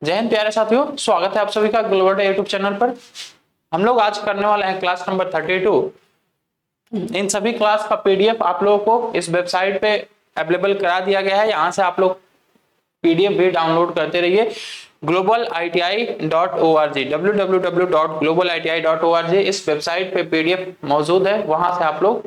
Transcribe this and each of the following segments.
जय हिंद प्यारे साथियों, स्वागत है आप सभी का ग्लोबल डे यूट्यूब चैनल पर। हम लोग आज करने वाले हैं क्लास नंबर 32। इन सभी क्लास का पीडीएफ आप लोगों को इस वेबसाइट पे अवेलेबल करा दिया गया है। यहाँ से आप लोग पीडीएफ भी डाउनलोड करते रहिए। globaliti.org www.globaliti.org इस वेबसाइट पे पीडीएफ मौजूद है। वहां से आप लोग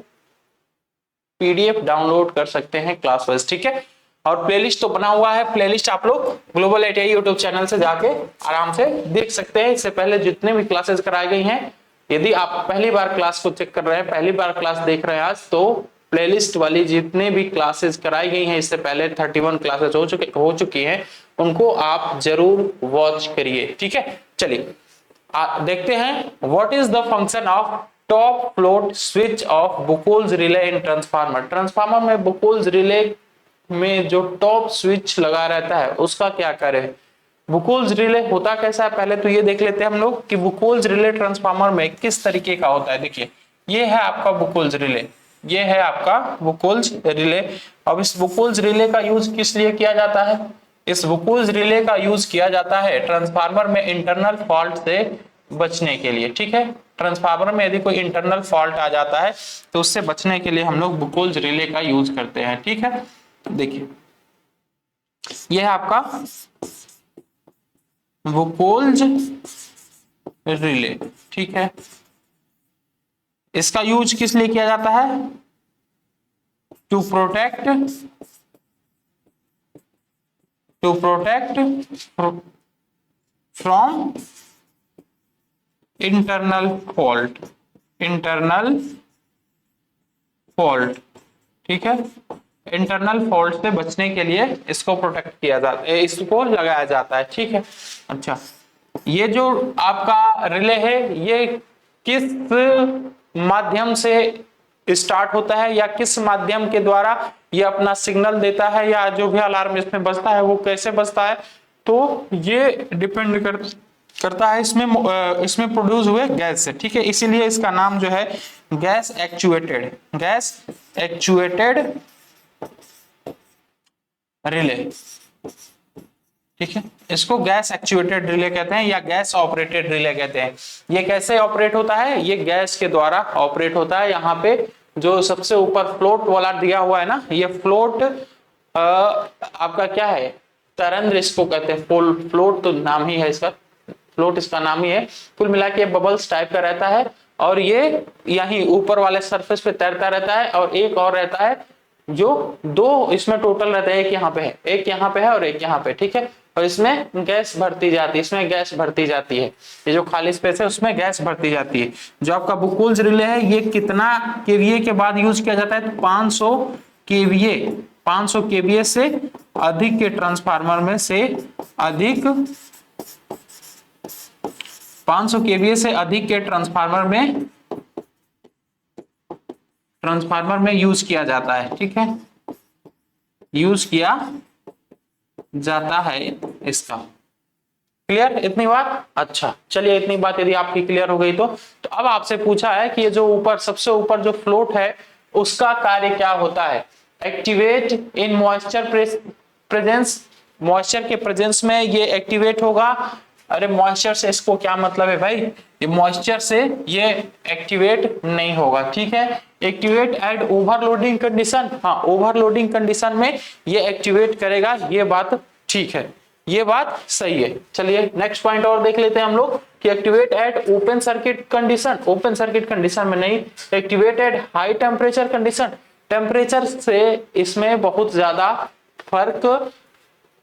पीडीएफ डाउनलोड कर सकते हैं क्लास वाइज, ठीक है। और प्लेलिस्ट तो बना हुआ है, प्लेलिस्ट आप लोग ग्लोबल आईटीआई यूट्यूब चैनल से जाके आराम से देख सकते हैं। इससे पहले जितने भी क्लासेस कराई गई हैं, यदि आप पहली बार क्लास को चेक कर रहे हैं, पहली बार क्लास देख रहे हैं आज, तो प्लेलिस्ट वाली जितने भी क्लासेस कराई गई हैं इससे पहले 31 क्लासेस हो चुकी हैं, उनको आप जरूर वॉच करिए, ठीक है। चलिए देखते हैं what is the function of top float switch of Buchholz relay in transformer. Transformer में बुकोल्स रिले में जो टॉप स्विच लगा रहता है उसका क्या कार्य है। बुकोल्स रिले होता कैसा है, पहले तो ये देख लेते हैं हम लोग कि बुकोल्स रिले ट्रांसफार्मर में किस तरीके का होता है। देखिए ये है आपका बुकोल्स रिले, ये है आपका बुकोल्स रिले। अब इस बुकोल्स रिले का यूज किस लिए किया जाता है? इस बुकोल्स रिले का यूज किया जाता है ट्रांसफार्मर में इंटरनल फॉल्ट से बचने के लिए, ठीक है। ट्रांसफार्मर में यदि कोई इंटरनल फॉल्ट आ जाता है तो उससे बचने के लिए हम लोग बुकोल्स रिले का यूज करते हैं, ठीक है। देखिए यह है आपका बुकोल्स रिले, ठीक है। इसका यूज किस लिए किया जाता है? To protect from internal fault, ठीक है। इंटरनल फॉल्ट से बचने के लिए इसको प्रोटेक्ट किया जाता है, इसको लगाया जाता है, ठीक है। अच्छा, ये जो आपका रिले है ये किस माध्यम से स्टार्ट होता है या किस माध्यम के द्वारा ये अपना सिग्नल देता है, या जो भी अलार्म इसमें बजता है वो कैसे बजता है, तो ये डिपेंड करता है इसमें प्रोड्यूस हुए गैस से, ठीक है। इसीलिए इसका नाम जो है गैस एक्चुएटेड रिले, ठीक है। इसको गैस एक्चुएटेड रिले कहते हैं या गैस ऑपरेटेड रिले कहते हैं। ये कैसे ऑपरेट होता है? ये गैस के द्वारा ऑपरेट होता है। यहाँ पे जो सबसे ऊपर फ्लोट वाला दिया हुआ है ना, ये फ्लोट आपका क्या है, तरंग इसको कहते हैं। फ्लोट तो नाम ही है इसका, फ्लोट इसका नाम ही है। कुल मिला के बबल्स टाइप का रहता है और ये यहीं ऊपर वाले सरफेस पे तैरता रहता है। और एक और रहता है जो दो इसमें टोटल रहता है, एक यहाँ पे है, एक यहाँ पे है और एक यहाँ पे, ठीक है। और इसमें गैस भरती जाती है, इसमें गैस भरती जाती है। ये जो खाली स्पेस है उसमें गैस भरती जाती है। जो आपका बुकोल्स रिले है ये कितना केवीए के बाद यूज किया जाता है? 500 केवीए, 500 केवीए से अधिक के ट्रांसफार्मर में से अधिक, 500 केवीए से अधिक के ट्रांसफार्मर में यूज किया जाता है, ठीक है। यूज किया जाता है इसका। क्लियर इतनी बात? अच्छा चलिए, इतनी बात यदि आपकी क्लियर हो गई तो अब आपसे पूछा है कि ये जो ऊपर सबसे ऊपर जो फ्लोट है उसका कार्य क्या होता है? एक्टिवेट इन मॉइस्चर प्रेजेंस, मॉइस्चर के प्रेजेंस में ये एक्टिवेट होगा। अरे मॉइस्चर से इसको क्या मतलब है भाई? ये मॉइस्चर से ये एक्टिवेट नहीं होगा, ठीक है। एक्टिवेट एट ओवरलोडिंग कंडीशन, हाँ ओवरलोडिंग कंडीशन में ये एक्टिवेट करेगा, ये बात ठीक है, ये बात सही है। चलिए नेक्स्ट पॉइंट और देख लेते हैं हम लोग कि activate eight open circuit condition, open circuit condition में नहीं, activate at high temperature condition. Temperature से इसमें बहुत ज्यादा फर्क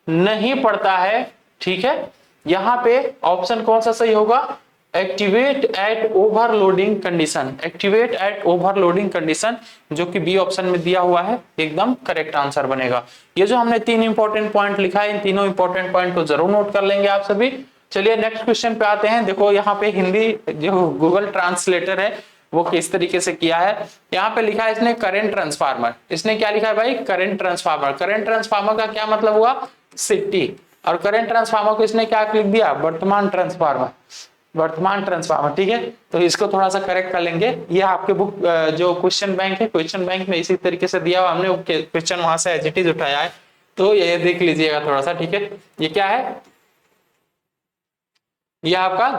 नहीं पड़ता है, ठीक है। यहां पे ऑप्शन कौन सा सही होगा? Activate at overloading condition, activate at overloading condition, जो कि बी ऑप्शन में दिया हुआ है, एकदम करेक्ट आंसर बनेगा। ये जो हमने तीन इंपॉर्टेंट पॉइंट लिखा है, इन तीनों इंपॉर्टेंट पॉइंट को जरूर नोट कर लेंगे आप सभी। चलिए नेक्स्ट क्वेश्चन पे आते हैं। देखो यहाँ पे हिंदी जो गूगल ट्रांसलेटर है वो किस तरीके से किया है। यहाँ पे लिखा है इसने करंट ट्रांसफार्मर। इसने क्या लिखा है भाई? Current transformer. करंट ट्रांसफार्मर का क्या मतलब हुआ? सिटी। और करंट ट्रांसफार्मर को इसने क्या लिख दिया? वर्तमान ट्रांसफार्मर, वर्तमान ट्रांसफार्मर, ठीक है। तो इसको थोड़ा सा करेक्ट कर लेंगे। ये आपके बुक जो क्वेश्चन बैंक है, क्वेश्चन बैंक में इसी तरीके से दिया हुआ, हमने क्वेश्चन वहां से एज इट इज उठाया है, तो ये देख लीजिएगा थोड़ा सा, ठीक है। ये क्या है? ये आपका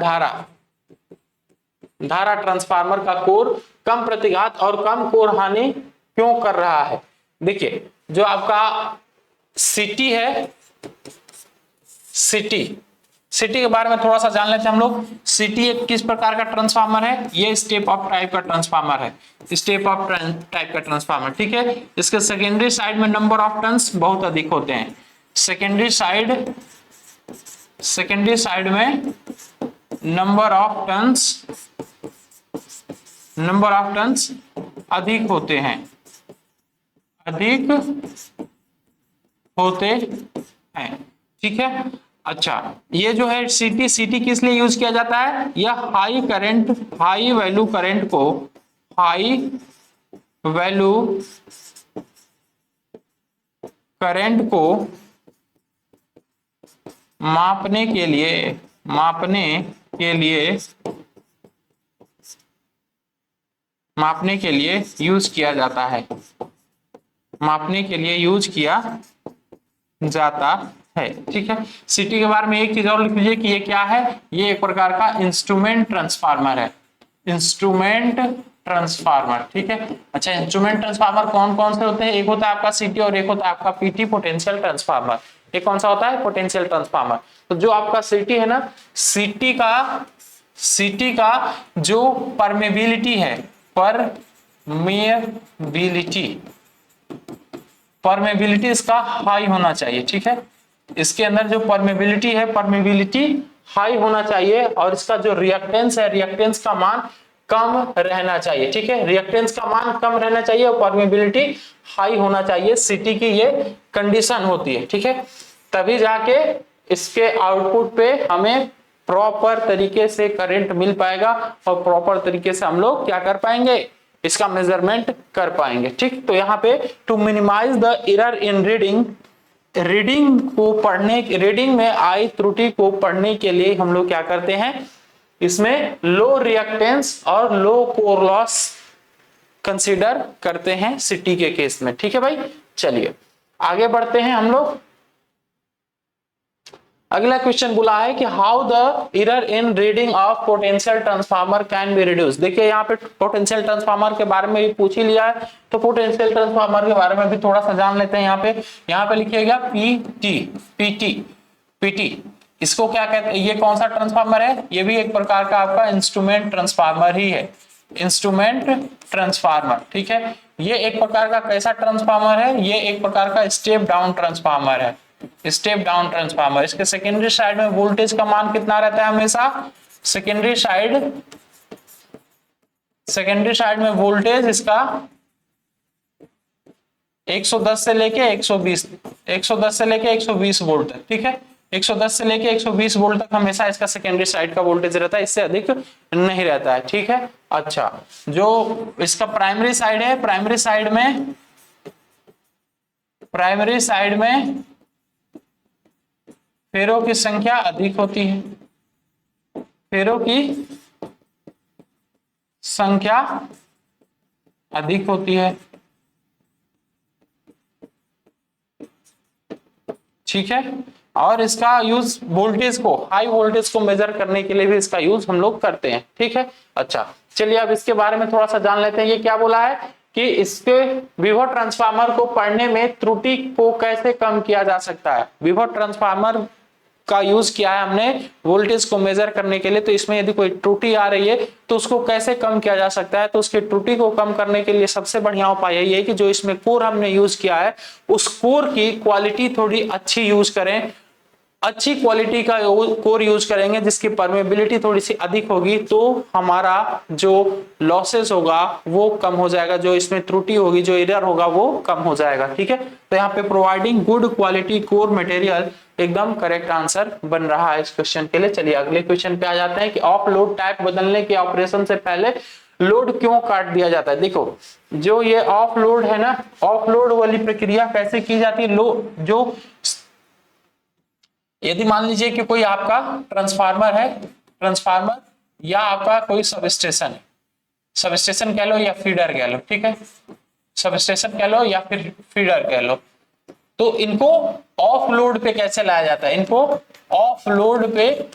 धारा ट्रांसफार्मर का कोर कम प्रतिघात और कम कोर हानि क्यों कर रहा है? देखिए जो आपका सिटी है, सिटी के बारे में थोड़ा सा जान लेते हैं हम लोग। सिटी एक किस प्रकार का ट्रांसफार्मर है? ये स्टेप अप टाइप का ट्रांसफार्मर है, स्टेप अप टाइप का ट्रांसफार्मर, ठीक है। इसके सेकेंडरी साइड में नंबर ऑफ टर्न्स बहुत अधिक होते हैं। सेकेंडरी साइड में नंबर ऑफ टर्न्स अधिक होते हैं, ठीक है। अच्छा, ये जो है सिटी किस लिए यूज किया जाता है? यह हाई वैल्यू करंट को मापने के लिए यूज किया जाता है, ठीक है। सिटी के बारे में एक चीज और लिख लीजिए कि ये क्या है? ये एक प्रकार का इंस्ट्रूमेंट ट्रांसफार्मर है, ठीक है। अच्छा, इंस्ट्रूमेंट ट्रांसफार्मर कौन कौन से होते हैं? एक होता है आपका सिटी और एक होता है आपका पीटी, पोटेंशियल ट्रांसफार्मर। ये कौन सा होता है? Potential transformer. तो जो आपका सिटी है ना, सिटी का जो परमेबिलिटी है, परमेबिलिटी इसका हाई होना चाहिए, ठीक है। इसके अंदर जो परमेबिलिटी हाई होना चाहिए और इसका जो रिएक्टेंस है, रिएक्टेंस का मान कम रहना चाहिए, ठीक है। रिएक्टेंस का मान कम रहना चाहिए और परमेबिलिटी हाई होना चाहिए। सिटी की ये कंडीशन होती है, ठीक है। तभी जाके इसके आउटपुट पे हमें प्रॉपर तरीके से करंट मिल पाएगा और प्रॉपर तरीके से हम लोग क्या कर पाएंगे? इसका मेजरमेंट कर पाएंगे, ठीक। तो यहाँ पे to minimise the error in reading में आई त्रुटि को पढ़ने के लिए हम लोग क्या करते हैं? इसमें लो रिएक्टेंस और लो कोर लॉस कंसीडर करते हैं सिटी के केस में, ठीक है भाई। चलिए आगे बढ़ते हैं हम लोग। अगला क्वेश्चन बोला है कि how the error in reading of potential transformer can be reduce. देखिए यहाँ पे पोटेंशियल ट्रांसफार्मर के बारे में भी पूछ ही लिया है, तो पोटेंशियल ट्रांसफार्मर के बारे में भी थोड़ा सा जान लेते हैं। यहाँ पे लिखिएगा पीटी। इसको क्या कहते हैं? ये कौन सा ट्रांसफार्मर है? ये भी एक प्रकार का आपका इंस्ट्रूमेंट ट्रांसफार्मर ही है, इंस्ट्रूमेंट ट्रांसफार्मर, ठीक है। ये एक प्रकार का कैसा ट्रांसफार्मर है? ये एक प्रकार का स्टेप डाउन ट्रांसफार्मर है, स्टेप डाउन ट्रांसफार्मर। इसके सेकेंडरी साइड में वोल्टेज का मान कितना रहता है? हमेशा सेकेंडरी साइड में वोल्टेज इसका 110 से लेके 120 वोल्ट तक, ठीक है। 110 से लेके 120 वोल्ट तक हमेशा इसका सेकेंडरी साइड का वोल्टेज रहता है, इससे अधिक नहीं रहता है, ठीक है। अच्छा, जो इसका प्राइमरी साइड है, प्राइमरी साइड में फेरों की संख्या अधिक होती है, फेरों की संख्या अधिक होती है, ठीक है। और इसका यूज हाई वोल्टेज को मेजर करने के लिए भी इसका यूज हम लोग करते हैं, ठीक है। अच्छा, चलिए अब इसके बारे में थोड़ा सा जान लेते हैं। ये क्या बोला है कि इसके विभव ट्रांसफार्मर को पढ़ने में त्रुटि को कैसे कम किया जा सकता है? विभव ट्रांसफार्मर का यूज किया है हमने वोल्टेज को मेजर करने के लिए, तो इसमें यदि कोई त्रुटि आ रही है तो उसको कैसे कम किया जा सकता है? तो उसकी त्रुटि को कम करने के लिए सबसे बढ़िया उपाय यही है कि जो इसमें कोर हमने यूज किया है उस कोर की क्वालिटी थोड़ी अच्छी यूज करें, अच्छी क्वालिटी का कोर यूज करेंगे जिसकी परमेबिलिटी थोड़ी सी अधिक होगी, तो हमारा जो लॉसेस होगा वो कम हो जाएगा, जो इसमें त्रुटि होगी, जो एरर होगा वो कम हो जाएगा, ठीक है। तो यहाँ पे providing good quality core material एकदम करेक्ट आंसर बन रहा है इस क्वेश्चन के लिए। चलिए अगले क्वेश्चन पे आ जाते हैं कि ऑफ लोड टाइप बदलने के ऑपरेशन से पहले लोड क्यों काट दिया जाता है? देखो, जो ये ऑफ लोड है ना, ऑफ लोड वाली प्रक्रिया कैसे की जाती है? जो यदि मान लीजिए कि कोई आपका ट्रांसफार्मर या आपका कोई सबस्टेशन है, सबस्टेशन कह लो या फीडर कह लो, ठीक है। सबस्टेशन कह लो या फिर फीडर कह लो, तो इनको ऑफ लोड पे कैसे लाया जाता है? इनको ऑफ लोड पे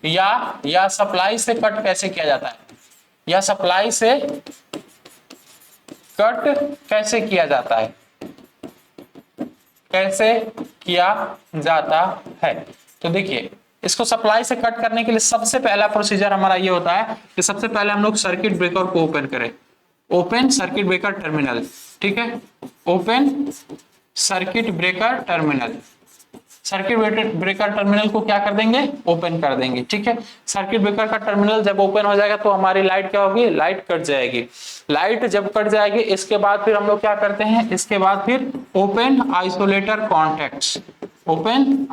या सप्लाई से कट कैसे किया जाता है, या सप्लाई से कट कैसे किया जाता है, कैसे किया जाता है। तो देखिए इसको सप्लाई से कट करने के लिए सबसे पहला प्रोसीजर हमारा ये होता है कि सबसे पहले हम लोग सर्किट ब्रेकर को ओपन करें, ओपन सर्किट ब्रेकर टर्मिनल, ठीक है, open circuit breaker terminal. Circuit breaker terminal को क्या कर देंगे, ओपन कर देंगे, ठीक है। सर्किट ब्रेकर का टर्मिनल जब ओपन हो जाएगा तो हमारी लाइट क्या होगी, लाइट कट जाएगी। लाइट जब कट जाएगी इसके बाद फिर हम लोग क्या करते हैं, इसके बाद फिर open isolator contacts, open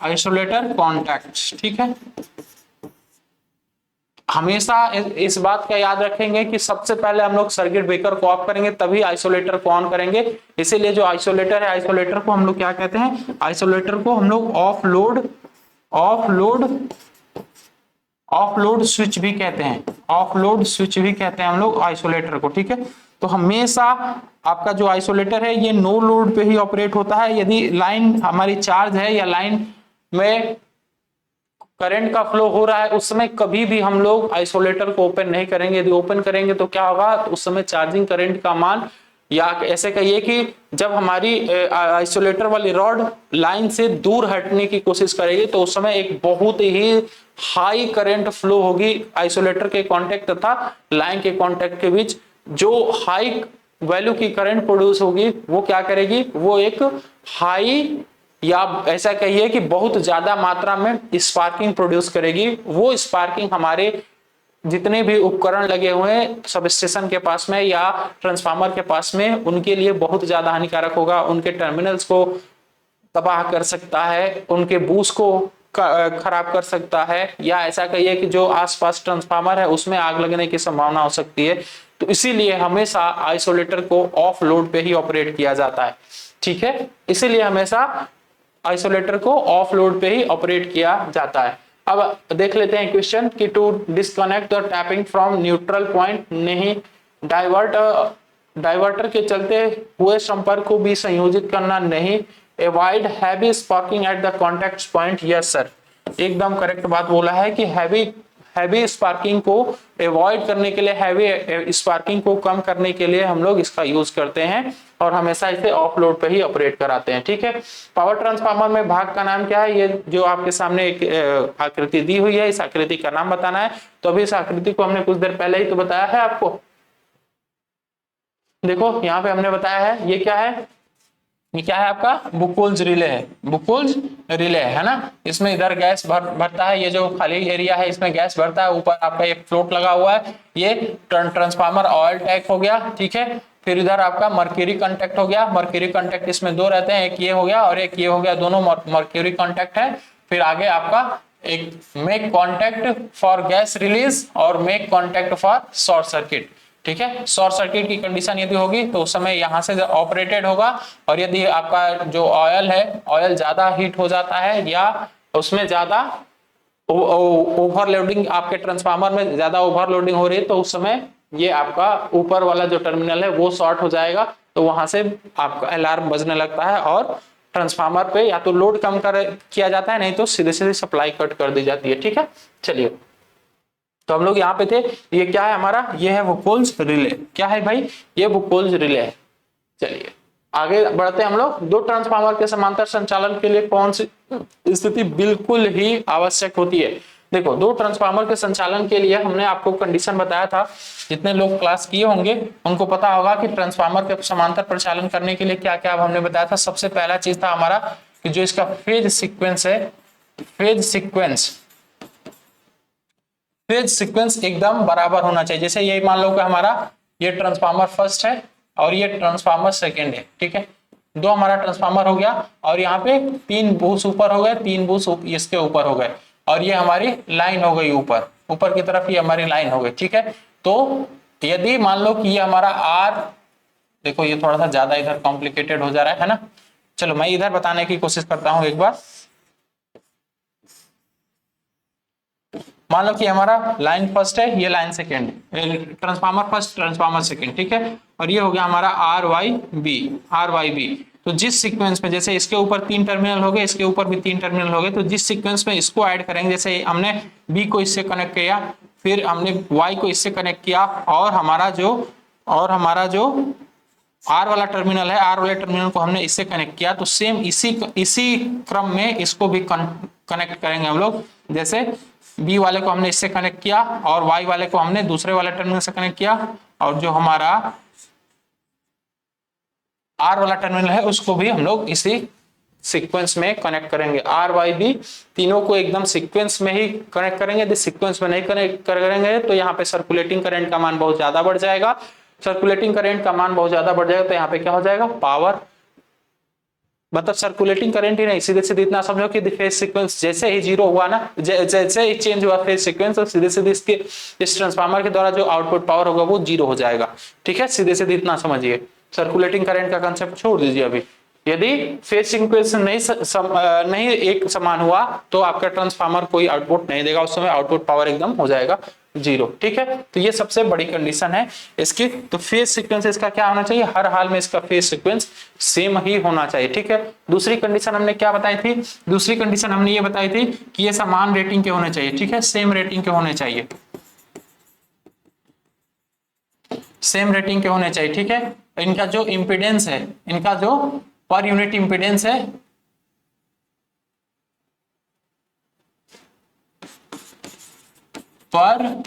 isolator contacts, ठीक है। हमेशा इस बात का याद रखेंगे कि सबसे पहले हम लोग सर्किट ब्रेकर को ऑफ करेंगे तभी आइसोलेटर को ऑन करेंगे। इसीलिए जो आइसोलेटर है, आइसोलेटर को हम लोग क्या कहते हैं, आइसोलेटर को हम लोग ऑफ लोड स्विच भी कहते हैं, ऑफ लोड स्विच भी कहते हैं हम लोग आइसोलेटर को, ठीक है। तो हमेशा आपका जो आइसोलेटर है ये नो लोड पे ही ऑपरेट होता है। यदि लाइन हमारी चार्ज है या लाइन में करंट का फ्लो हो रहा है उस समय कभी भी हम लोग आइसोलेटर को ओपन नहीं करेंगे। यदि ओपन करेंगे तो क्या होगा, तो उस समय चार्जिंग करंट का मान, या ऐसे कहिए कि जब हमारी आइसोलेटर वाली रॉड लाइन से दूर हटने की कोशिश करेगी तो उस समय एक बहुत ही हाई करंट फ्लो होगी आइसोलेटर के कांटेक्ट तथा लाइन के कांटेक्ट के बीच। जो हाई वैल्यू की करंट प्रोड्यूस होगी वो क्या करेगी, वो एक हाई या ऐसा कहिए कि बहुत ज्यादा मात्रा में स्पार्किंग प्रोड्यूस करेगी। वो स्पार्किंग हमारे जितने भी उपकरण लगे हुए हैं सब स्टेशन के पास में या ट्रांसफार्मर के पास में, उनके लिए बहुत ज्यादा हानिकारक होगा। उनके टर्मिनल्स को तबाह कर सकता है, उनके बूस्ट को खराब कर सकता है, या ऐसा कहिए कि जो आसपास ट्रांसफार्मर है उसमें आग लगने की संभावना हो सकती है। तो इसीलिए हमेशा आइसोलेटर को ऑफ लोड पे ही ऑपरेट किया जाता है, ठीक है। इसीलिए हमेशा आइसोलेटर को ऑफ लोड पे ही ऑपरेट किया जाता है। अब देख लेते हैं क्वेश्चन कि to disconnect the tapping from neutral point, नहीं डाइवर्टर के चलते हुए संपर्क को भी संयोजित करना, नहीं avoid heavy sparking at the contact point, yes sir एकदम करेक्ट बात बोला है कि हैवी स्पार्किंग को अवॉइड करने के लिए, हैवी स्पार्किंग को कम करने के लिए हम लोग इसका यूज करते हैं और हमेशा इसे ऑफ लोड पे ही ऑपरेट कराते हैं, ठीक है। पावर ट्रांसफार्मर में भाग का नाम क्या है, ये जो आपके सामने एक आकृति दी हुई है, इस आकृति का नाम बताना है। तो अभी इस आकृति को हमने कुछ देर पहले ही तो बताया है आपको। देखो यहाँ पे हमने बताया है, ये क्या है, ये क्या है आपका बुकोल्स रिले है, बुकोल्स रिले है ना। इसमें इधर गैस भरता है, ये जो खाली एरिया है इसमें गैस भरता है, ऊपर आपका एक फ्लोट लगा हुआ है, ये ट्रांसफार्मर ऑयल टैंक हो गया, ठीक है। फिर इधर आपका मर्क्यूरी कांटेक्ट हो गया, मर्क्यूरी कांटेक्ट इसमें दो रहते हैं, एक ये हो गया और एक ये हो गया, दोनों मर्क्यूरी कांटेक्ट है। फिर आगे आपका एक make contact for gas release और make contact for short circuit, ठीक है। शॉर्ट सर्किट की कंडीशन यदि होगी तो उस समय यहां से ऑपरेटेड होगा, और यदि आपका जो ऑयल है, ऑयल ज्यादा हीट हो जाता है या उसमें ज्यादा ओवरलोडिंग, आपके ट्रांसफार्मर में ज्यादा ओवरलोडिंग हो रही है, तो उस समय ये आपका ऊपर वाला जो टर्मिनल है वो शॉर्ट हो जाएगा, तो वहां से आपका अलार्म बजने लगता है और ट्रांसफार्मर पे या तो लोड कम किया जाता है, नहीं तो सीधे सीधे सप्लाई कट कर दी जाती है, ठीक है। चलिए तो हम लोग यहाँ पे थे, ये क्या है हमारा, ये है बुकोल्स रिले, क्या है भाई, ये बुकोल्स रिले है। चलिए आगे बढ़ते हैं हम लोग। दो ट्रांसफार्मर के समांतर संचालन के लिए कौन सी स्थिति बिल्कुल ही आवश्यक होती है। देखो दो ट्रांसफार्मर के संचालन के लिए हमने आपको कंडीशन बताया था, जितने लोग क्लास किए होंगे उनको पता होगा कि ट्रांसफार्मर के समांतर प्रचालन करने के लिए क्या क्या हमने बताया था। सबसे पहला चीज था हमारा कि जो इसका फेज सीक्वेंस है, फेज सीक्वेंस एकदम बराबर होना चाहिए। जैसे ये मान लो कि हमारा ये ट्रांसफार्मर फर्स्ट है और ये ट्रांसफार्मर सेकंड है, ठीक है। दो हमारा ट्रांसफार्मर हो गया और यहाँ पे 3 बूस ऊपर हो गए, 3 बूस इसके ऊपर हो गए, और ये हमारी लाइन हो गई ऊपर की तरफ, ये हमारी लाइन हो गई, ठीक है। तो यदि मान लो कि ये हमारा आर, देखो ये थोड़ा सा ज्यादा इधर कॉम्प्लिकेटेड हो जा रहा है ना, चलो मैं इधर बताने की कोशिश करता हूं एक बार। मान लो कि हमारा लाइन फर्स्ट है, ये line second, transformer first transformer second, ठीक है। और ये हो गया हमारा आर वाई बी। तो तो जिस सीक्वेंस में, जैसे इसके ऊपर 3 टर्मिनल हो गए, इसके ऊपर भी 3 टर्मिनल हो गए, तो जिस सीक्वेंस में इसको ऐड करेंगे, जैसे हमने बी को इससे कनेक्ट किया, फिर हमने वाई को इससे कनेक्ट किया, और हमारा जो आर वाला टर्मिनल है, आर वाले टर्मिनल को हमने इससे कनेक्ट किया, तो सेम इसी क्रम में इसको भी कनेक्ट करेंगे हम लोग। जैसे बी वाले को हमने इससे कनेक्ट किया और वाई वाले को हमने दूसरे वाले टर्मिनल से कनेक्ट किया, और जो हमारा आर वाला टर्मिनल है उसको भी हम लोग इसी सीक्वेंस में कनेक्ट करेंगे। आर वाई बी तीनों को एकदम सीक्वेंस में ही कनेक्ट करेंगे। यदि सीक्वेंस में नहीं कनेक्ट करेंगे तो यहाँ पे सर्कुलेटिंग करंट का मान बहुत ज्यादा बढ़ जाएगा। सर्कुलेटिंग करंट का मान बहुत ज्यादा बढ़ जाएगा तो यहाँ पे क्या हो जाएगा, पावर, मतलब सर्कुलेटिंग करंट ही नहीं, सीधे सीधे इतना समझो कि फेज सीक्वेंस जैसे ही जीरो हुआ ना, जैसे ही चेंज हुआ फेज सीक्वेंस, तो सीधे सीधे इस ट्रांसफार्मर के द्वारा जो आउटपुट पावर होगा वो जीरो हो जाएगा। ठीक है, सीधे सीधे इतना समझिए। सर्कुलेटिंग करंट का कंसेप्ट छोड़ दीजिए अभी। यदि फेज सीक्वेंस नहीं एक समान हुआ तो आपका ट्रांसफार्मर कोई आउटपुट नहीं देगा, उस समय आउटपुट पावर एकदम हो जाएगा जीरो। ठीक है, तो ये सबसे बड़ी कंडीशन है इसकी। तो फेज सीक्वेंस इसका क्या होना चाहिए, हर हाल में इसका फेज सीक्वेंस सेम ही होना चाहिए। ठीक है, दूसरी कंडीशन हमने क्या बताई थी, दूसरी कंडीशन हमने ये बताई थी कि ये समान रेटिंग के होने चाहिए। ठीक है, सेम रेटिंग के होने चाहिए, सेम रेटिंग के होने चाहिए। ठीक है, इनका जो इंपीडेंस है, इनका जो पर यूनिट इंपीडेंस है, पर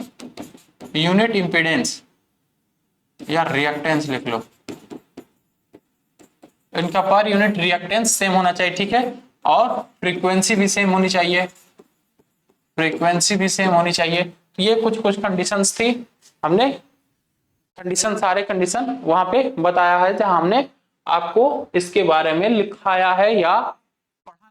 यूनिट इंपीडेंस या रिएक्टेंस लिख लो, इनका पर यूनिट रिएक्टेंस सेम होना चाहिए। ठीक है, और फ्रीक्वेंसी भी सेम होनी चाहिए, फ्रीक्वेंसी भी सेम होनी चाहिए। तो ये कुछ कंडीशंस थी, हमने कंडीशन, सारे कंडीशन वहां पे बताया है जहां हमने आपको इसके बारे में लिखाया है या पढ़ा।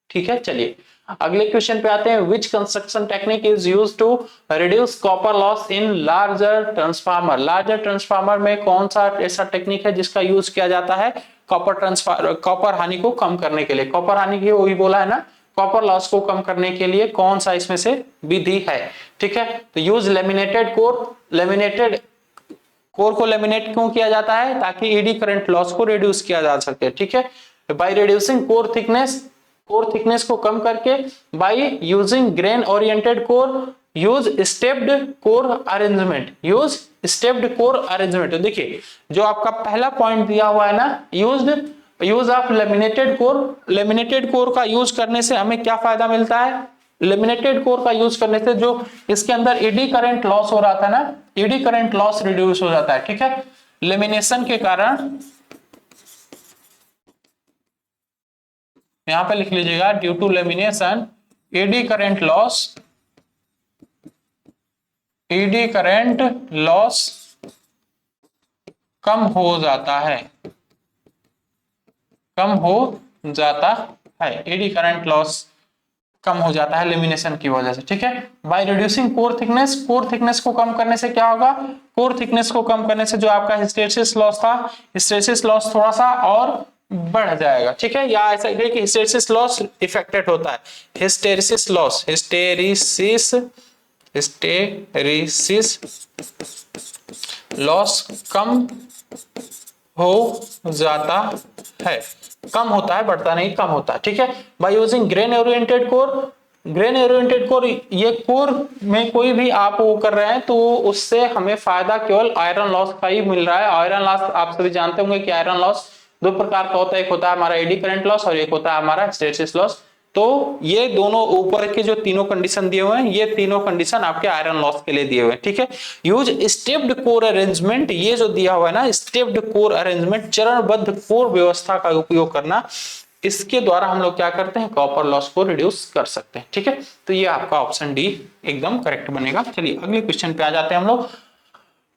ठीक है, चलिए अगले क्वेश्चन पे आते हैं। Which construction technique is used to reduce copper loss in larger transformer. Larger transformer में कौन सा ऐसा टेक्निक है जिसका यूज किया जाता है कॉपर हानि को कम करने के लिए। कॉपर हानि की वही बोला है ना, कॉपर लॉस को कम करने के लिए कौन सा इसमें से विधि है। ठीक है, तो use laminated core. Laminated core को लेमिनेट क्यों किया जाता है, ताकि ईडी करंट लॉस को रिड्यूस किया जा सके। ठीक है, by reducing core thickness, core thickness को कम करके, by using grain oriented core, use stepped core arrangement, use stepped core arrangement. तो देखिए जो आपका पहला पॉइंट दिया हुआ है ना, use of laminated core, laminated core का यूज करने से हमें क्या फायदा मिलता है। लेमिनेटेड कोर का यूज करने से जो इसके अंदर ईडी करंट लॉस हो रहा था ना, ईडी करंट लॉस रिड्यूस हो जाता है। ठीक है, लेमिनेशन के कारण, यहां पे लिख लीजिएगा, due to lamination eddy current loss, eddy current loss कम हो जाता है, कम हो जाता है, ईडी करंट लॉस कम हो जाता है लेमिनेशन की वजह से। ठीक है, by reducing core thickness, core thickness को कम करने से क्या होगा, कोर थिकनेस को कम करने से जो आपका हिस्टैरिसीस लॉस था, हिस्टैरिसीस लॉस थोड़ा सा और बढ़ जाएगा। ठीक है, या ऐसा है कि हिस्टैरिसीस लॉस इफेक्टेड होता है, हिस्टैरिसीस लॉस, हिस्टैरिसीस लॉस कम हो जाता है, कम होता है, बढ़ता नहीं, कम होता है। ठीक है, by using grain oriented core, grain oriented core, ये कोर में कोई भी आप वो कर रहे हैं तो उससे हमें फायदा केवल आयरन लॉस का ही मिल रहा है। आयरन लॉस आप सभी जानते होंगे कि आयरन लॉस दो प्रकार का होता है, एक होता है हमारा एडी करंट लॉस और एक होता है हमारा हिस्टैरिसीस लॉस। तो ये दोनों ऊपर के जो तीनों कंडीशन दिए हुए हैं, ये तीनों कंडीशन आपके आयरन लॉस के लिए दिए हुए हैं। ठीक है, यूज स्टेप्ड कोर अरेंजमेंट, ये जो दिया हुआ है ना स्टेप्ड कोर अरेंजमेंट, चरणबद्ध कोर व्यवस्था का उपयोग करना, इसके द्वारा हम लोग क्या करते हैं, कॉपर लॉस को रिड्यूस कर सकते हैं। ठीक है, तो ये आपका ऑप्शन डी एकदम करेक्ट बनेगा। चलिए अगले क्वेश्चन पे आ जाते हैं हम लोग।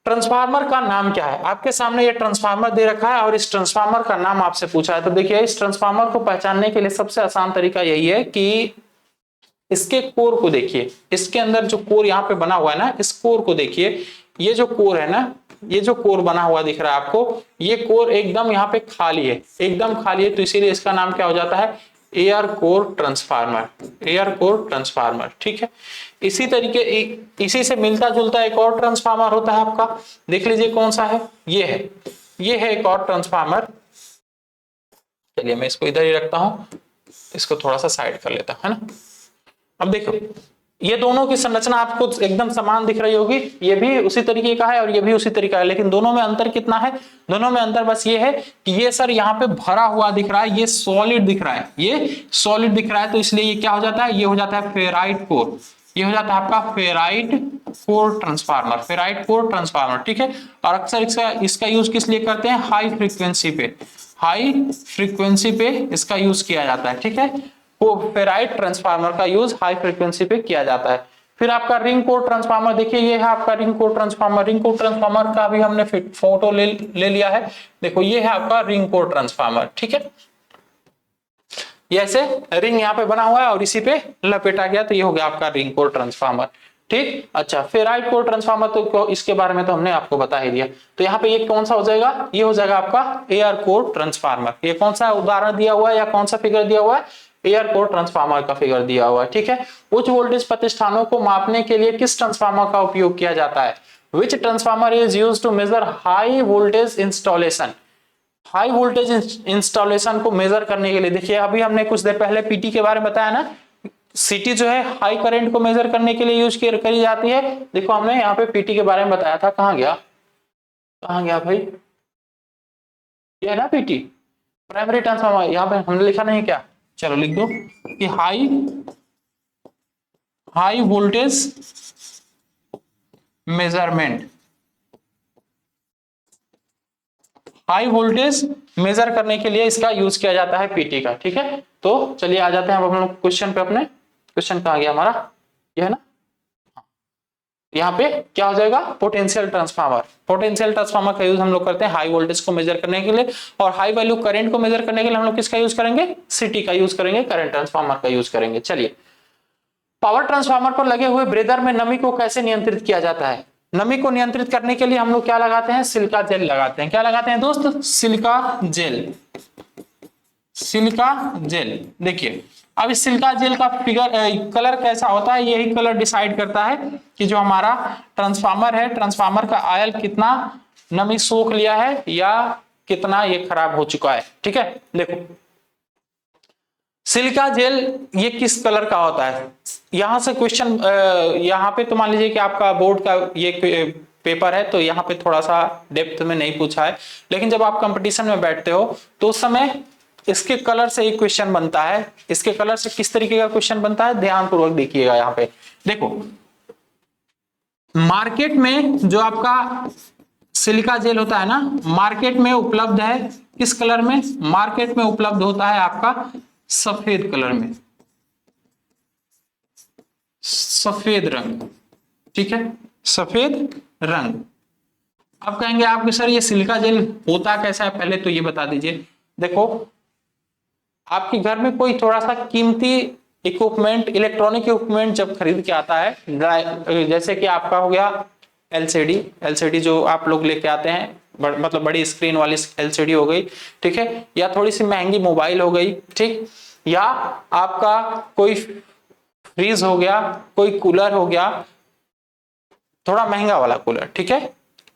ट्रांसफार्मर का नाम क्या है, आपके सामने ये ट्रांसफार्मर दे रखा है और इस ट्रांसफार्मर का नाम आपसे पूछा है। तो देखिए इस ट्रांसफार्मर को पहचानने के लिए सबसे आसान तरीका यही है कि इसके कोर को देखिए, इसके अंदर जो कोर यहाँ पे बना हुआ है ना, इस कोर को देखिए, ये जो कोर है ना, ये जो कोर बना हुआ दिख रहा है आपको, ये कोर एकदम यहाँ पे खाली है, एकदम खाली है, तो इसीलिए इसका नाम क्या हो जाता है, air core transformer, air core transformer. ठीक है, इसी तरीके इसी से मिलता जुलता एक और ट्रांसफार्मर होता है आपका, देख लीजिए कौन सा है, ये है एक और ट्रांसफार्मर, चलिए मैं इसको इधर ही रखता हूं, इसको थोड़ा सा साइड कर लेता हूं, है ना। अब देखो ये दोनों की संरचना आपको एकदम समान दिख रही होगी, ये भी उसी तरीके का है और ये भी उसी तरीका है, लेकिन दोनों में अंतर कितना है? दोनों में अंतर बस ये है कि ये सर यहाँ पे भरा हुआ दिख रहा है, ये सॉलिड दिख रहा है, ये सॉलिड दिख रहा है, तो इसलिए ये क्या हो जाता है? ये हो जाता है फेराइट कोर, ये हो जाता है आपका ferrite core transformer, ferrite core transformer, ठीक है। और अक्सर इसका यूज किस लिए करते हैं? हाई फ्रीक्वेंसी पे, हाई फ्रीक्वेंसी पे इसका यूज किया जाता है, ठीक है। वो फेराइट ट्रांसफार्मर का यूज हाई फ्रीक्वेंसी पे किया जाता है। फिर आपका रिंग कोर ट्रांसफार्मर, देखिए ये है आपका ring core transformer, ring core transformer का भी हमने फोटो ले लिया है, देखो ये है आपका रिंग कोर ट्रांसफार्मर, ठीक है। ये ऐसे रिंग यहाँ पे बना हुआ है और इसी पे लपेटा गया, तो ये हो गया आपका रिंग कोर ट्रांसफार्मर, ठीक। अच्छा फेराइट कोर ट्रांसफार्मर, तो इसके बारे में तो हमने आपको बता ही दिया। तो यहाँ पे ये कौन सा हो जाएगा? ये हो जाएगा आपका एयर कोर ट्रांसफार्मर। ये कौन सा उदाहरण दिया हुआ है या कौन सा फिगर दिया हुआ है? एयर कोर ट्रांसफार्मर का फिगर दिया हुआ है, ठीक है। उच्च वोल्टेज प्रतिष्ठानों को मापने के लिए किस ट्रांसफार्मर का उपयोग किया जाता है? Which transformer is used to measure high voltage installation? High voltage installation को मेजर करने के लिए, देखिए अभी हमने कुछ देर पहले पीटी के बारे में बताया ना, सीटी जो है हाई करंट को मेजर करने के लिए यूज करी जाती है। देखो हमने यहाँ पे पीटी के बारे में बताया था, कहाँ गया, कहाँ गया भाई? ये है ना पीटी, प्राइमरी ट्रांसफार्मर, यहाँ पे हमने लिखा नहीं क्या? चलो लिख दो कि high voltage measurement, high voltage measure करने के लिए इसका यूज किया जाता है पीटी का, ठीक है। तो चलिए आ जाते हैं अब हम लोग क्वेश्चन पे अपने। क्वेश्चन कहाँ गया हमारा? ये है ना, यहाँ पे क्या हो जाएगा? Potential transformer. पोटेंशियल ट्रांसफार्मर का यूज हम लोग करते हैं हाई वोल्टेज को मेजर करने के लिए, और हाई वैल्यू करंट को मेजर करने के लिए हम लोग किसका यूज करेंगे? सिटी का यूज करेंगे, करंट ट्रांसफार्मर का यूज करेंगे। चलिए पावर ट्रांसफार्मर पर लगे हुए ब्रेदर में नमी को कैसे नियंत्रित किया जाता है? नमी को नियंत्रित करने के लिए हम लोग क्या लगाते हैं? सिलिका जेल लगाते हैं। क्या लगाते हैं दोस्त? Silica gel, silica gel. देखिए अब इस सिलिका जेल का कलर कैसा होता है, यही कलर डिसाइड करता है कि जो हमारा ट्रांसफार्मर है, ट्रांसफार्मर का आयल कितना नमी सोख लिया है या कितना ये खराब हो चुका है, ठीक है। देखो सिलिका जेल ये किस कलर का होता है? यहां से क्वेश्चन, यहाँ पे तो मान लीजिए कि आपका बोर्ड का ये पेपर है, तो यहाँ पे थोड़ा सा डेप्थ में नहीं पूछा है, लेकिन जब आप कंपटीशन में बैठते हो तो उस समय इसके कलर से एक क्वेश्चन बनता है। इसके कलर से किस तरीके का क्वेश्चन बनता है, ध्यान पूर्वक देखिएगा। यहाँ पे देखो मार्केट में जो आपका सिलिका जेल होता है ना, मार्केट में उपलब्ध है किस कलर में? मार्केट में उपलब्ध होता है आपका सफेद कलर में, सफेद रंग, ठीक है, सफेद रंग। अब कहेंगे आपके सर ये सिलिका जेल होता कैसा है, पहले तो ये बता दीजिए। देखो आपके घर में कोई थोड़ा सा कीमती इक्विपमेंट, इलेक्ट्रॉनिक इक्विपमेंट जब खरीद के आता है, जैसे कि आपका हो गया एलसीडी जो आप लोग लेके आते हैं, मतलब बड़ी स्क्रीन वाली एलसीडी हो गई, ठीक है, या थोड़ी सी महंगी मोबाइल हो गई, ठीक, या आपका कोई फ्रीज हो गया, कोई कूलर हो गया, थोड़ा महंगा वाला कूलर, ठीक है,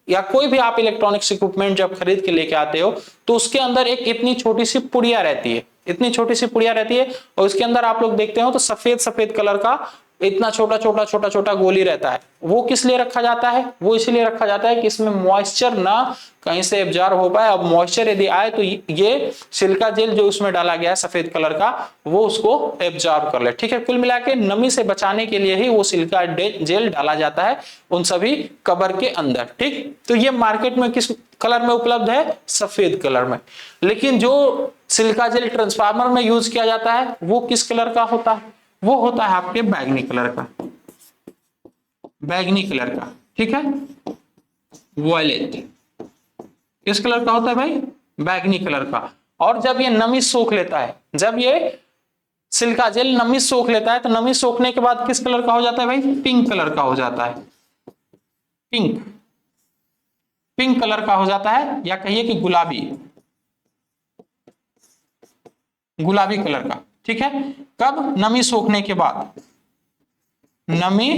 या कोई भी आप इलेक्ट्रॉनिक्स इक्विपमेंट जब खरीद के लेके आते हो तो उसके अंदर एक इतनी छोटी सी पुड़िया रहती है, इतनी छोटी सी पुड़िया रहती है, और उसके अंदर आप लोग देखते हो तो सफेद सफेद कलर का इतना छोटा छोटा छोटा छोटा गोली रहता है। वो किस लिए रखा जाता है? वो इसलिए रखा जाता है कि इसमें मॉइस्चर ना कहीं से एब्जॉर्ब हो पाए। अब मॉइस्चर यदि आए तो ये सिलिका जेल जो उसमें डाला गया है सफेद कलर का, वो उसको एब्जॉर्ब कर ले, ठीक है। कुल मिला के नमी से बचाने के लिए ही वो सिलिका जेल डाला जाता है उन सभी कवर के अंदर, ठीक। तो ये मार्केट में किस कलर में उपलब्ध है? सफेद कलर में। लेकिन जो सिलिका जेल ट्रांसफार्मर में यूज किया जाता है वो किस कलर का होता है? वो होता है आपके बैगनी कलर का, बैगनी कलर का, ठीक है, वॉयलेट। किस कलर का होता है भाई? बैगनी कलर का। और जब ये नमी सोख लेता है, जब ये सिलिका जेल नमी सोख लेता है, तो नमी सोखने के बाद किस कलर का हो जाता है भाई? पिंक कलर का हो जाता है, पिंक, पिंक कलर का हो जाता है, या कहिए कि गुलाबी, गुलाबी कलर का, ठीक है। कब? नमी सोखने के बाद, नमी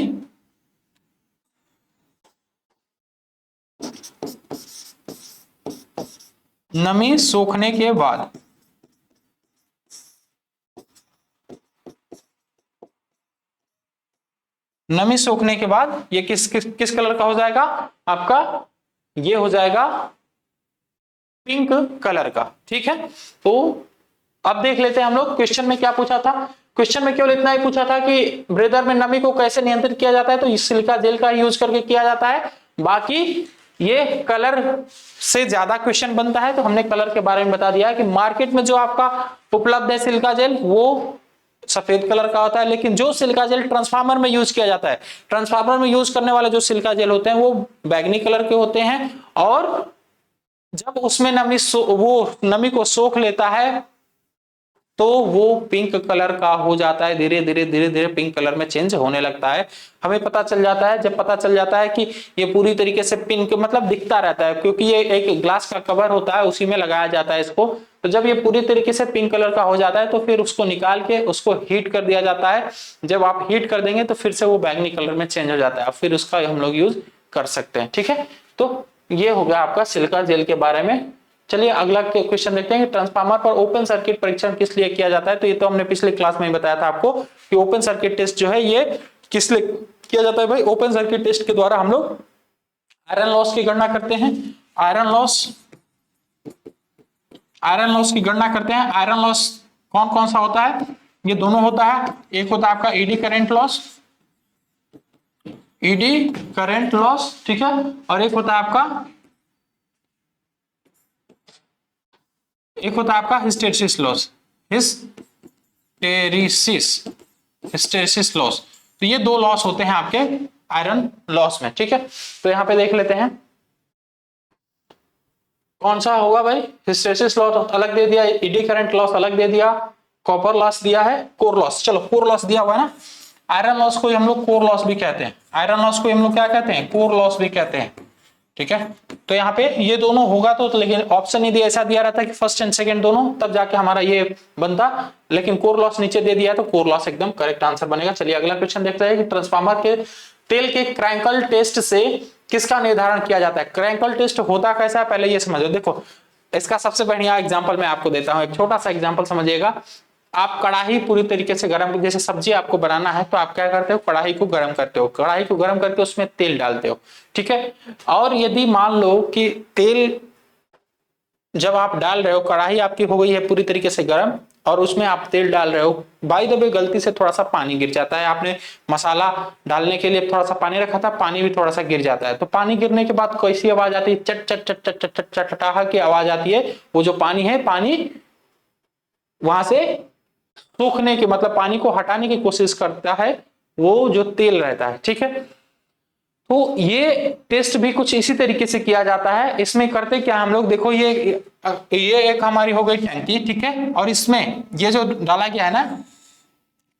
नमी सोखने के बाद, नमी सोखने के बाद ये किस कलर का हो जाएगा आपका, ये हो जाएगा पिंक कलर का। ठीक है, तो अब देख लेते हैं हम लोग क्वेश्चन में क्या पूछा था। क्वेश्चन में केवल इतना ही पूछा था कि ब्रेदर में नमी को कैसे नियंत्रित किया जाता है, तो इस सिलिका जेल का यूज करके किया जाता है। बाकी ये कलर से ज्यादा क्वेश्चन बनता है, तो हमने कलर के बारे में बता दिया कि मार्केट में जो आपका उपलब्ध है सिलिका जेल वो सफेद कलर का होता है, लेकिन जो सिलिका जेल ट्रांसफार्मर में यूज किया जाता है, ट्रांसफार्मर में यूज करने वाले जो सिलिका जेल होते हैं वो बैगनी कलर के होते हैं, और जब उसमें वो नमी को सोख लेता है तो वो पिंक कलर का हो जाता है, धीरे धीरे पिंक कलर में चेंज होने लगता है। हमें पता चल जाता है, जब पता चल जाता है कि ये पूरी तरीके से पिंक मतलब दिखता रहता है, क्योंकि ये एक ग्लास का कवर होता है, उसी में लगाया जाता है इसको। तो जब ये पूरी तरीके से पिंक कलर का हो जाता है तो फिर उसको निकाल के उसको हीट कर दिया जाता है। जब आप हीट कर देंगे तो फिर से वो बैगनी कलर में चेंज हो जाता है, फिर उसका हम लोग यूज कर सकते हैं। ठीक है, तो ये हो गया आपका सिलिका जेल के बारे में। चलिए अगला क्वेश्चन देखते हैं कि ट्रांसफार्मर पर ओपन सर्किट परीक्षण किस लिए किया जाता है। तो ये तो हमने पिछले क्लास में ही बताया था आपको कि ओपन सर्किट टेस्ट जो है ये किस लिए किया जाता है भाई। ओपन सर्किट टेस्ट के द्वारा हम लोग आयरन लॉस की गणना करते हैं। आयरन लॉस की गणना करते हैं। आयरन लॉस कौन कौन सा होता है, ये दोनों होता है। एक होता है आपका ED current loss, eddy current loss, ठीक है, और एक होता है आपका हिस्टेरिसिस लॉस, हिस्टेरिसिस लॉस। तो ये दो लॉस होते हैं आपके आयरन लॉस में। ठीक है, तो यहां पे देख लेते हैं कौन सा होगा भाई। हिस्टेरिसिस लॉस अलग दे दिया, ईडी करंट लॉस अलग दे दिया, कॉपर लॉस दिया है, कोर लॉस। चलो कोर लॉस दिया हुआ है ना, आयरन लॉस को हम लोग कोर लॉस भी कहते हैं। आयरन लॉस को हम लोग क्या कहते हैं, कोर लॉस भी कहते हैं। ठीक है, तो यहाँ पे ये दोनों होगा तो लेकिन ऑप्शन ही ऐसा दिया रहता है कि फर्स्ट एंड सेकंड दोनों, तब जाके हमारा ये बनता, लेकिन कोर लॉस नीचे दे दिया है तो कोर लॉस एकदम करेक्ट आंसर बनेगा। चलिए अगला क्वेश्चन देखते हैं कि ट्रांसफार्मर के तेल के क्रैंकल टेस्ट से किसका निर्धारण किया जाता है। क्रैंकल टेस्ट होता कैसा है पहले ये समझो। देखो इसका सबसे बढ़िया एग्जाम्पल मैं आपको देता हूं, एक छोटा सा एग्जाम्पल समझिएगा। आप कढ़ाई पूरी तरीके से गर्म, जैसे सब्जी आपको बनाना है तो आप क्या करते हो, कढ़ाई को गर्म करते हो, कढ़ाई को गर्म करके उसमें तेल डालते हो। ठीक है, और यदि मान लो कि तेल जब आप डाल रहे हो, कढ़ाई आपकी हो गई है पूरी तरीके से गर्म और उसमें आप तेल डाल रहे हो, बाय द वे गलती से थोड़ा सा पानी गिर जाता है, आपने मसाला डालने के लिए थोड़ा सा पानी रखा था, पानी भी थोड़ा सा गिर जाता है, तो पानी गिरने के बाद कैसी आवाज आती है, चट चट चट चट चट चट चटटाहा की आवाज आती है। वो जो पानी है, पानी वहां से सूखने की मतलब पानी को हटाने की कोशिश करता है वो जो तेल रहता है। ठीक है, तो ये टेस्ट भी कुछ इसी तरीके से किया जाता है। इसमें करते क्या हम लोग, देखो ये एक हमारी हो गई टंकी, ठीक है, और इसमें ये जो डाला गया है ना,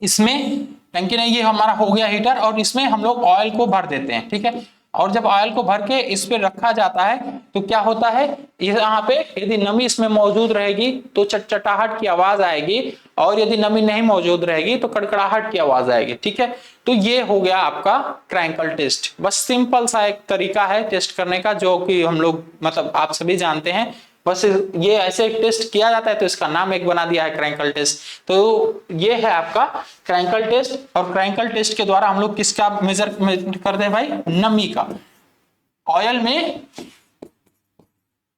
इसमें टंकी नहीं, ये हमारा हो गया हीटर, और इसमें हम लोग ऑयल को भर देते हैं। ठीक है, और जब ऑयल को भर के इस पे रखा जाता है तो क्या होता है, यहाँ पे यदि नमी इसमें मौजूद रहेगी तो चटचटाहट की आवाज आएगी, और यदि नमी नहीं मौजूद रहेगी तो कड़कड़ाहट की आवाज आएगी। ठीक है, तो ये हो गया आपका क्रैंकल टेस्ट। बस सिंपल सा एक तरीका है टेस्ट करने का, जो कि हम लोग मतलब आप सभी जानते हैं। बस ये ऐसे एक टेस्ट किया जाता है तो इसका नाम एक बना दिया है क्रैंकल टेस्ट। तो ये है आपका क्रैंकल टेस्ट, और क्रैंकल टेस्ट के द्वारा हम लोग किसका मेजर करते हैं भाई, नमी का। ऑयल में,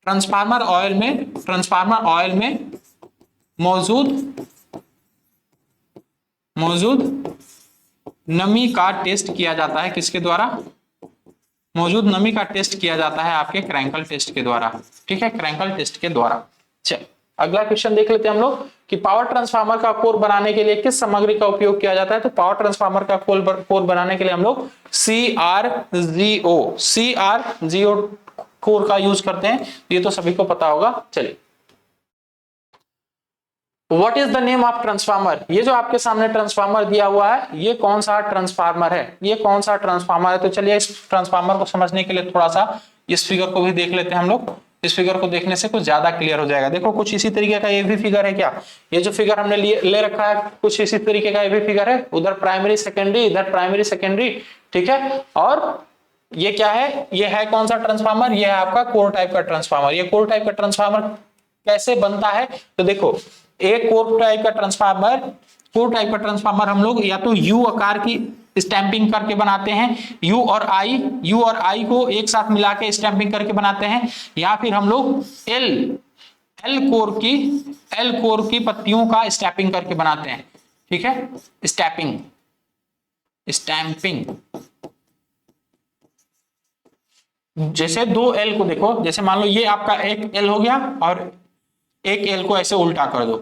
ट्रांसफार्मर ऑयल में मौजूद नमी का टेस्ट किया जाता है। किसके द्वारा, मौजूद नमी का टेस्ट किया जाता है आपके क्रैंकल टेस्ट के द्वारा। ठीक है, क्रैंकल टेस्ट के द्वारा। चल अगला क्वेश्चन देख लेते हैं हम लोग कि पावर ट्रांसफार्मर का कोर बनाने के लिए किस सामग्री का उपयोग किया जाता है। तो पावर ट्रांसफार्मर का कोर बनाने के लिए हम लोग CrGO कोर का यूज करते हैं, ये तो सभी को पता होगा। चलिए, what is the name of transformer. ये जो आपके सामने ट्रांसफार्मर दिया हुआ है, ये कौन सा ट्रांसफार्मर है, ये कौन सा ट्रांसफार्मर है। तो चलिए इस ट्रांसफार्मर को समझने के लिए थोड़ा सा इस फिगर को भी देख लेते हैं हम लोग। इस फिगर को देखने से कुछ ज्यादा क्लियर हो जाएगा। देखो कुछ इसी तरीके का ये भी फिगर है क्या, ये जो फिगर हमने ले रखा है कुछ इसी तरीके का ये भी फिगर है, उधर प्राइमरी सेकेंडरी, इधर प्राइमरी सेकेंडरी। ठीक है, और ये क्या है, ये है कौन सा ट्रांसफार्मर, ये है आपका कोर टाइप का ट्रांसफार्मर। ये कोर टाइप का ट्रांसफार्मर कैसे बनता है, तो देखो एक कोर टाइप का ट्रांसफार्मर कोर टाइप का ट्रांसफार्मर हम लोग या तो यू आकार की स्टैंपिंग करके बनाते हैं, यू और आई को एक साथ मिला के स्टैंपिंग करके बनाते हैं, या फिर हम लोग एल कोर की पत्तियों का स्टैंपिंग करके बनाते हैं। ठीक है, स्टैंपिंग। जैसे दो एल को देखो, जैसे मान लो ये आपका एक एल हो गया और एक एल को ऐसे उल्टा कर दो,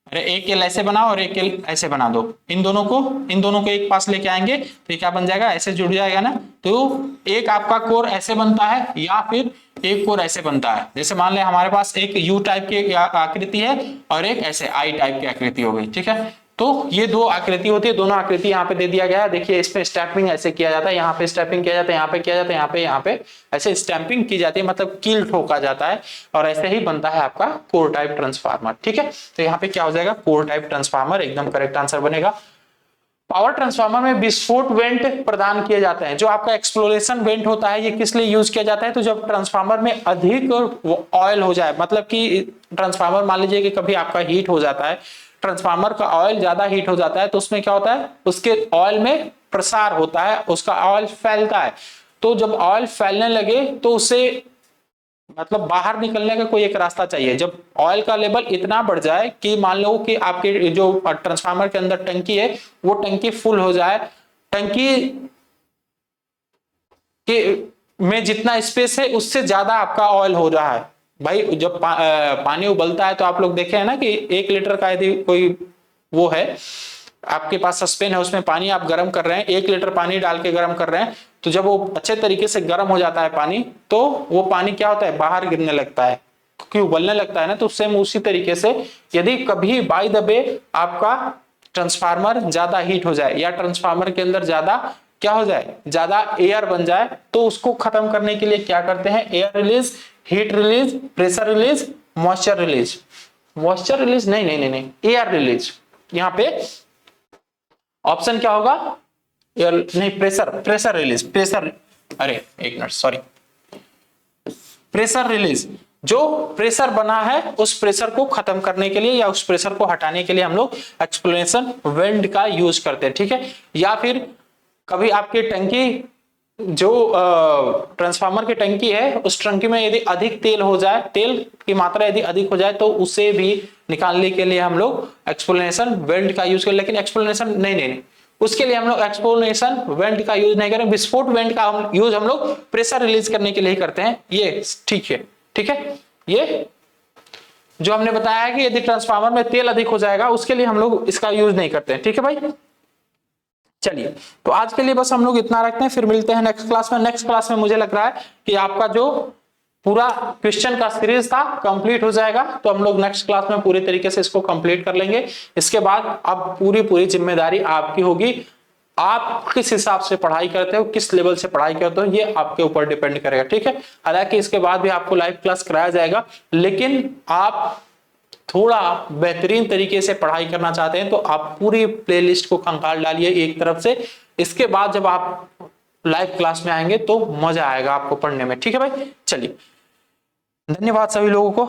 अरे एक एल ऐसे बनाओ और एक एल ऐसे बना दो, इन दोनों को एक पास लेके आएंगे तो ये क्या बन जाएगा, ऐसे जुड़ जाएगा ना। तो एक आपका कोर ऐसे बनता है या फिर एक कोर ऐसे बनता है। जैसे मान ले हमारे पास एक यू टाइप की आकृति है और एक ऐसे आई टाइप की आकृति हो गई। ठीक है, तो ये दो आकृति होती है, दोनों आकृति यहाँ पे दे दिया गया है। देखिए इसमें स्टैंपिंग ऐसे किया जाता है, यहाँ पे स्टैंपिंग किया जाता है, यहाँ पे किया जाता है, यहाँ पे ऐसे स्टैंपिंग की जाती है, मतलब कील ठोका जाता है और ऐसे ही बनता है आपका कोर टाइप ट्रांसफार्मर। ठीक है, तो यहाँ पे क्या हो जाएगा, कोर टाइप ट्रांसफार्मर, एकदम करेक्ट आंसर बनेगा। पावर ट्रांसफार्मर में विस्फोट वेंट प्रदान किए जाते हैं। जो आपका एक्सप्लोरेशन वेंट होता है, ये किस लिए यूज किया जाता है, तो जब ट्रांसफार्मर में अधिक ऑयल हो जाए, मतलब कि ट्रांसफार्मर मान लीजिए कि कभी आपका हीट हो जाता है, ट्रांसफार्मर का ऑयल ज्यादा हीट हो जाता है, तो उसमें क्या होता है, उसके ऑयल में प्रसार होता है, उसका ऑयल फैलता है। तो जब ऑयल फैलने लगे तो उसे मतलब बाहर निकलने का कोई एक रास्ता चाहिए। जब ऑयल का लेवल इतना बढ़ जाए कि मान लो कि आपके जो ट्रांसफार्मर के अंदर टंकी है वो टंकी फुल हो जाए, टंकी के में जितना स्पेस है उससे ज्यादा आपका ऑयल हो रहा है। भाई जब पानी उबलता है तो आप लोग देखे हैं ना कि 1 लीटर का यदि कोई वो है आपके पास सस्पेन है, उसमें पानी आप गर्म कर रहे हैं, 1 लीटर पानी डाल के गर्म कर रहे हैं, तो जब वो अच्छे तरीके से गर्म हो जाता है पानी, तो वो पानी क्या होता है, बाहर गिरने लगता है क्योंकि उबलने लगता है ना। तो सेम उसी तरीके से यदि कभी बाय द वे आपका ट्रांसफार्मर ज्यादा हीट हो जाए या ट्रांसफार्मर के अंदर ज्यादा क्या हो जाए, ज्यादा एयर बन जाए, तो उसको खत्म करने के लिए क्या करते हैं, air release, heat release, pressure release, moisture release, moisture release नहीं, एयर रिलीज। यहाँ पे ऑप्शन क्या होगा, एयर नहीं, प्रेशर रिलीज, अरे एक मिनट सॉरी, प्रेशर रिलीज। जो प्रेशर बना है उस प्रेशर को खत्म करने के लिए या उस प्रेशर को हटाने के लिए हम लोग एक्सप्लोरेशन वेंट का यूज करते हैं। ठीक है, या फिर कभी आपकी टंकी जो ट्रांसफार्मर की टंकी है उस टंकी में यदि अधिक तेल हो जाए, तेल की मात्रा यदि अधिक हो जाए, तो उसे भी निकालने के लिए हम लोग एक्सप्लोरेशन वेंट का यूज करें। लेकिन एक्सप्लोरेशन नहीं, उसके लिए हम लोग एक्सप्लोरेशन वेंट का यूज नहीं करें, विस्फोट वेंट का यूज हम लोग प्रेशर रिलीज करने के लिए करते हैं। ये ठीक है, ठीक है, ये जो हमने बताया है कि यदि ट्रांसफार्मर में तेल अधिक हो जाएगा उसके लिए हम लोग इसका यूज नहीं करते हैं। ठीक है भाई, चलिए तो आज के लिए बस हम लोग इतना रखते हैं, फिर मिलते हैं नेक्स्ट क्लास में। नेक्स्ट क्लास में मुझे लग रहा है कि आपका जो पूरा क्वेश्चन का सीरीज था कंप्लीट हो जाएगा, तो हम लोग नेक्स्ट क्लास में पूरी तरीके से इसको कंप्लीट कर लेंगे। इसके बाद अब पूरी जिम्मेदारी आपकी होगी, आप किस हिसाब से पढ़ाई करते हो, किस लेवल से पढ़ाई करते हो, ये आपके ऊपर डिपेंड करेगा। ठीक है, हालांकि इसके बाद भी आपको लाइव क्लास कराया जाएगा, लेकिन आप थोड़ा बेहतरीन तरीके से पढ़ाई करना चाहते हैं तो आप पूरी प्लेलिस्ट को कंकाल डालिए एक तरफ से। इसके बाद जब आप लाइव क्लास में आएंगे तो मजा आएगा आपको पढ़ने में। ठीक है भाई, चलिए धन्यवाद सभी लोगों को।